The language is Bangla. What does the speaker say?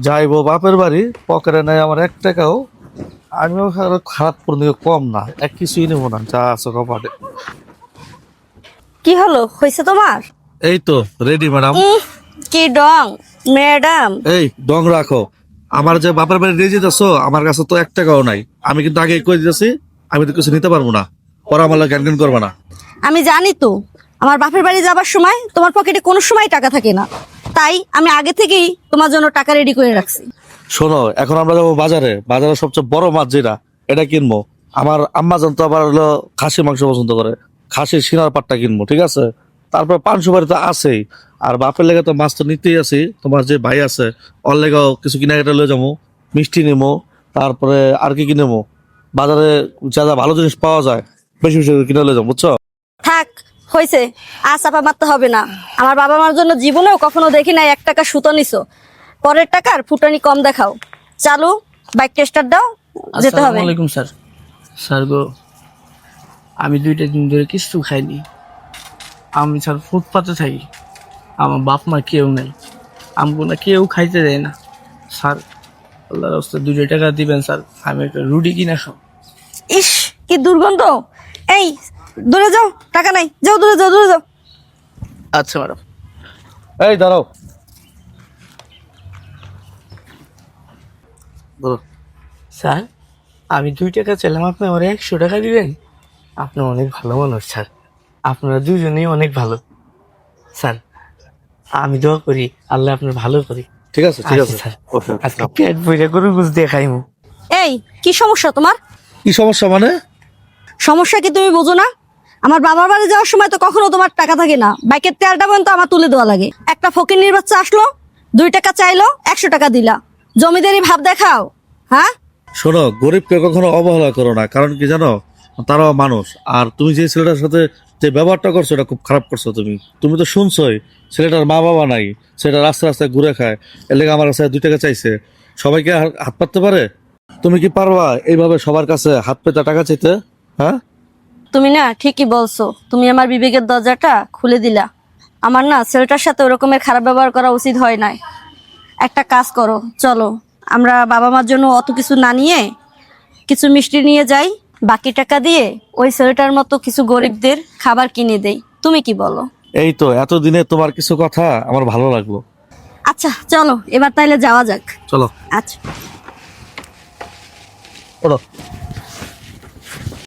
যাইবো বাপের বাড়ি, পকেটে নাই আমার 1 টাকাও। আমিও খারাপ করে দিকে কম না, এক কিছুই নেবো না, যা আছে কপাটে। কি হলো, হয়েছে তোমার? এই তো রেডি ম্যাডাম। কি ডং ম্যাডাম? এই ডং রাখো। আমার যে বাপের বাড়ি নিয়ে যেতেছো, আমার কাছে তো 1 টাকাও নাই। আমি কিন্তু আগে কই দিতেছি, আমি তো কিছু নিতে পারবো না। পরে আমার জ্ঞান জ্ঞান করবে না। আমি জানি তো, আমার বাপের বাড়ি যাবার সময় তোমার পকেটে কোনো সময় টাকা থাকে না, তাই আমি আগে থেকেই তোমার জন্য টাকা রেডি করে রাখছি। শোনো, এখন আমরা যাবো বাজারে। বাজারে সবচেয়ে বড় মাছ যেটা, এটা কিনবো। আমার আম্মা জান তো আবার হলো খাসি মাংস পছন্দ করে, খাসির সিনার পাটটা কিনবো, ঠিক আছে। তারপর পাঁচশো বাড়ি তো আছেই। আর বাপের লেগে তো মাছ তো নিতেই আছি। তোমার যে ভাই আছে, ওর লেগেও কিছু কিনা কেটে লয়ে যাবো, মিষ্টি নেবো। তারপরে আর কি কিনেবো, বাজারে যা যা ভালো জিনিস পাওয়া যায় বেশি বেশি করে কিনে লয়ে যাবো, বুঝছো। থাক, হয়েছে, আর চাপা মারতে হবে না। আমার বাবা মার জন্য জীবনেও কখনো দেখি নাই 1 টাকা সুতো নিছো। পরের টাকার ফুটানি কম দেখাও। চালু, বাইক টেস্টার দাও, যেতে হবে। আসসালামু আলাইকুম স্যার। স্যার গো, আমি 2টা দিন ধরে কিছু খাইনি। আমি স্যার ফুটপাতে থাকি, আমার বাপ মা কেউ নেই, আমগো না কেউ খাইতে দেয় না। স্যার আল্লাহর রাস্তায় 2 টাকা দিবেন স্যার, আমি একটা রুটি কিনে খাও। ইস, কি দুর্গন্ধ! এই, দূরে যাও, টাকা নাই, যাও দূরে যাও, দূরে যাও। আচ্ছা ম্যাডাম। এই দাঁড়াও, ধরো। স্যার আমি 2 টাকা চাইলাম, আপনি আমার 100 টাকা দিবেন। আপনি অনেক ভালো মানুষ স্যার, আপনারা দুজনেই অনেক ভালো। স্যার আমি দোয়া করি আল্লাহ আপনার ভালো করি। ঠিক আছে, ঠিক আছে। আচ্ছা, স্যার আজকে পেট ভরে গরু গুছ দিয়ে খাইমু। এই, কি সমস্যা তোমার? কি সমস্যা মানে? সমস্যা কি তুমি বোঝো না? আমার বাবার বাড়ি যাওয়ার সময় তো কখনো তোমার টাকা থাকে না, বাইকের তেলটা পর্যন্ত আমার তুলে দেওয়া লাগে। একটা ফকিন্নির বাচ্চা আসলো, 2 টাকা চাইলো, 100 টাকা দিলা। জমিদারি ভাব দেখাও, হ্যাঁ? শোনো, গরিবকে কখনো অবহেলা করো না, কারণ কি জানো, তারাও মানুষ। আর তুমি যে ছেলেটার সাথে যে ব্যবহারটা করছো, এটা খুব খারাপ করছো। তুমি তুমি তো শুনছোই, ছেলেটার মা বাবা নাই, ছেলেটা রাস্তায় রাস্তায় ঘুরে খায়। এর লেগে আমার কাছে 2 টাকা চাইছে। সবাইকে হাত পাততে পারে? তুমি কি পারবা এইভাবে সবার কাছে হাত পেতে টাকা চাইতে? হ্যাঁ, তুমি না ঠিকই বলছো, তুমি আমার বিবেকের দরজাটা খুলে দিলা। আমার না ছেলেটার সাথে ওরকমের খারাপ ব্যবহার করা উচিত হয় নাই। একটা কাজ করো, চলো আমরা বাবা মার জন্য অত কিছু না নিয়ে কিছু মিষ্টি নিয়ে যাই, বাকি টাকা দিয়ে ওই ছেলেটার মতো কিছু গরিবদের খাবার কিনে দেই। তুমি কি বলো? এই তো এতদিনে তোমার কিছু কথা আমার ভালো লাগলো। আচ্ছা চলো, এবার তাইলে যাওয়া যাক। চলো, আচ্ছা। ওঠো।